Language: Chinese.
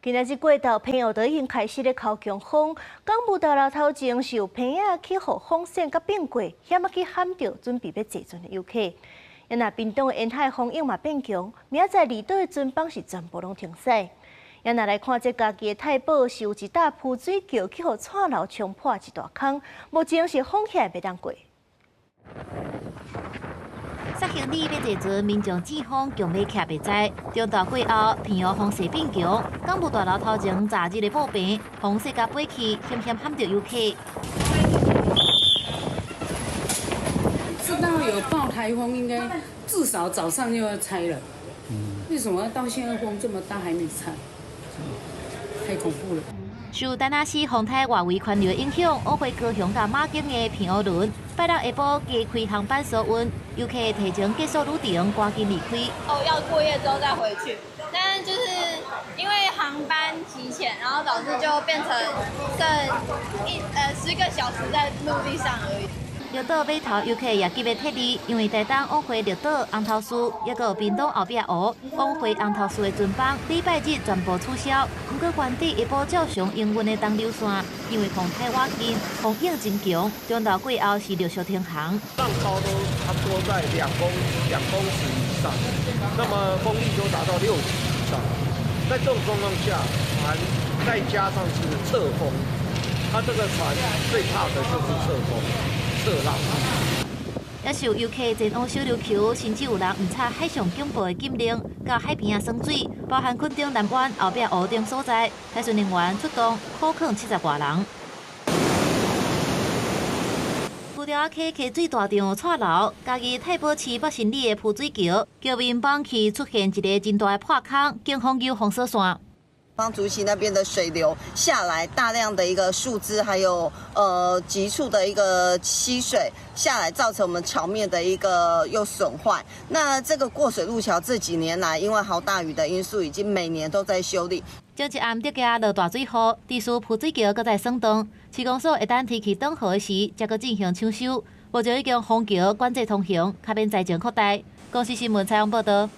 今仔日过道，平湖岛已经开始咧靠强风，港务大楼头前是有平仔去互风线甲变过，险啊去喊着准备要坐船的游客。因那屏东的沿海风影嘛变强，明仔载离岛的船帮是全部拢停驶。因那来看这家己的太保是有一搭浮水桥去互串楼冲破一大坑，目前是风险袂当过。 10行李要坐船，民众指风强要徛袂在。中大过后，平湖风势变强，港务大楼头前昨日的报平，风势甲飞起，险险喊着游客。知道有报台风，应该至少早上就要拆了。为什么到现在风这么大还没拆？太恐怖了。 受丹那市风台外围环流影响，乌花高雄甲马景的平湖轮，拜六下晡加开航班收运，游客提前结束旅程，赶紧离开。要过夜之后再回去，但是就是因为航班提前，然后导致就变成剩10个小时在陆地上而已。 绿岛码头游客也急要撤离，因为台东往回绿岛、红头树，也有屏东后壁湖往回红头树的船班，礼拜日全部取消。不过原地下晡照常营运的东流线，因为风太瓦紧，风影真强，中岛过后是陆续停航。浪高都差不多在2公尺以上，那么风力都达到6级以上。在这种状况下，船再加上是侧风，它这个船最怕的就是侧风。 侧浪，也受游客前往小琉球，甚至有人唔插海上警报的禁令，到海边啊耍水，包含垦丁南湾后壁湖等所在，海巡人员出动，苦劝70多人。浮条溪溪水大场串楼，家己太保市北新里的浮水桥，桥面板起出现一个真大的破坑，警方有封锁线。 方竹溪那边的水流下来，大量的一个树枝，还有急促的一个溪水下来，造成我们桥面的一个又损坏。那这个过水路桥这几年来，因为豪大雨的因素，已经每年都在修理。前一暗得加落大水雨，地势浮水桥搁在松动，市公所一旦提起断河时，才搁进行抢修。目前已经封桥管制通行，卡免财政扩大。公司新闻采访报道。